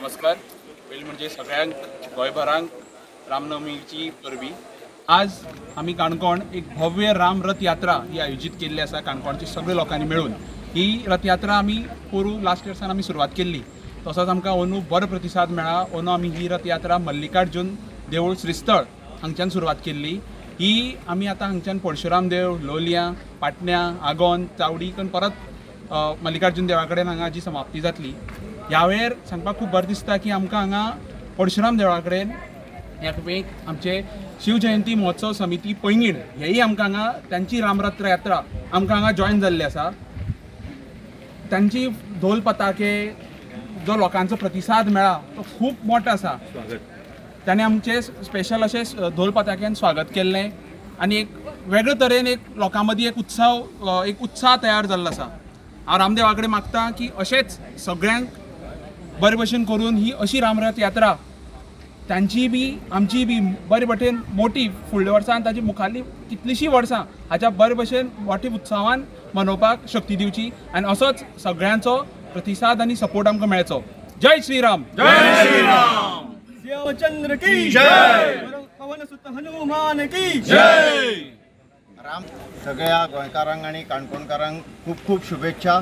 नमस्कार। पयलीं म्हणजे सगळ्यांक गोंयभरांक रामनवमीची परबी। आज आमी काणकोण एक भव्य राम रथ यात्रा ही आयोजीत केल्ली आसा। काणकोणच्या सगळ्या लोकांनी मेळून ही रथ यात्रा आमी पोरू लास्ट इयर्सान आमी सुरवात केल्ली। तसोच आमकां अंदू बरो प्रतिसाद मेळ्ळा। अंदू आमी ही रथ यात्रा मल्लिकार्जुन देवूळ श्रीस्थळ हांगच्यान सुरवात केल्ली। ही आमी आतां हांगच्यान परशुराम देव, लोलयां, पाटण्या, आगोंद, चावडीकन परत मल्लिकार्जुन देवळा कडेन हांगा जी समाप्ती जातली। ह्या वेळेर सांगपाक खूब बरें दिसता की आमकां हांगा परशुराम देवळा कडेन एक आमचे शिवजयंती महोत्सव समिती पैंगीण हेही आमकां हांगा त्यांची रामरथ यात्रा आमकां हांगा जॉयन जाल्ली आसा। तांची ढोल पताके जो लोकांचो प्रतिसाद मेळ्ळा तो खूब मोठो आसा। तांणी आमचे स्पेशल अशें ढोल पताक्यान स्वागत केल्लें आनी एक वेगळे तरेन एक लोकां मदीं एक उत्साह तयार जाल्लो आसा। हांव रामदेवा कडेन मागतां की अशेंच सगळ्यांक बरे भशेन करून ही अशी रामरथ यात्रा तांची बी आमची बी बरे भशेन मोठी फुडल्या वर्सान ताची मुखाल्ली कितलींशीं वर्सां हाच्या बरे भशेन मोठ्या उत्सवान मनोवपाक शक्ती दिवची आनी असोच सगळ्यांचो प्रतिसाद आनी सपोर्ट आमकां मेळचो। जय श्रीराम। जय श्रीराम। शिवचंद्र की जय। पवन सुत हनुमान की जय। राम सगळ्या गोंयकारांक आनी काणकोणकारांक खूब खूब शुभेच्छा।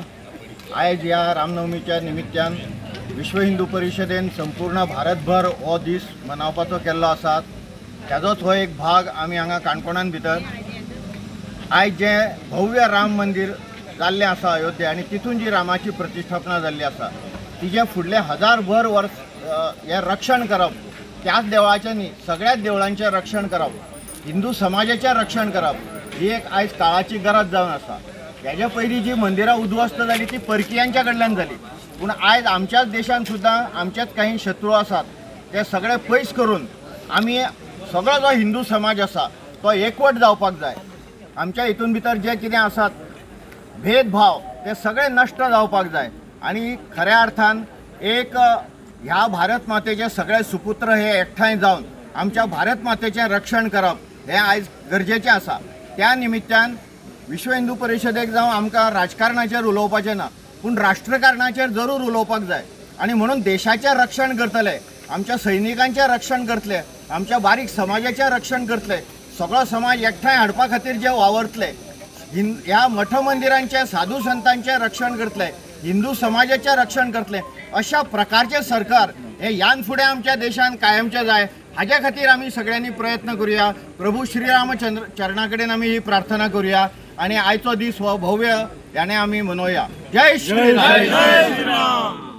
आयज ह्या रामनवमीच्या निमित्यान विश्व हिंदू परिशदेन संपूर्ण भारतभर हो दीस मनोवपाचो केल्लो आसा। त्याचोच हो एक भाग आमी हांगा काणकोणान भितर आयज जे भव्य राम मंदिर जाल्लें आसा अयोध्या आनी तितून जी रामाची प्रतिष्ठापना जाल्ली आसा तिजे फुडले हजारभर वर्स हें रक्षण करप, त्याच देवळाचें न्ही सगळ्याच देवळांचें रक्षण करप, हिंदू समाजाचें रक्षण करप ही एक आयज काळाची गरज जावन आसा। हेजे पयलीं जी मंदिरां उद्ध्वस्त जाली ती परकियांच्या कडल्यान जाली, पूण आयज आमच्याच देशान सुद्दां आमचेच काही शत्रू आसात ते सगळे पयस करून आमी सगळो जो हिंदू समाज आसा तो एकवट जावपाक जाय। आमच्या हितून भितर जे कितें आसात भेदभाव ते सगळे नश्ट जावपाक जाय आनी खऱ्या अर्थान एक ह्या भारत मातेचे सगळे सुपुत्र हे एकठांय जावन आमच्या भारत मातेचें रक्षण करप हें आयज गरजेचें आसा। त्या निमित्तान विश्व हिंदू परिशदेक जावं आमकां राजकारणाचेर उलोवपाचें ना पूण राष्ट्रकारणाचेर जरूर उलोवपाक जाय आनी म्हणून देशाचें रक्षण करतले, आमच्या सैनिकांचें रक्षण करतले, आमच्या बारीक समाजाचें रक्षण करतले, सगळो समाज एकठांय हाडपा खातीर जे वावरतले, ह्या मठ मंदिरांचे साधू संतांचें रक्षण करतले, हिंदू समाजाचें रक्षण करतले अशा प्रकारचें सरकार हे यान फुडें आमच्या देशान कायमचें जाय हाज्या खातीर आमी सगळ्यांनी प्रयत्न करूया। प्रभू श्रीरामचंद्र चरणा कडेन आमी ही प्रार्थना करूया आनी आयचो दीस हो भव्य याने आमी मनोवया। जय श्रीराम।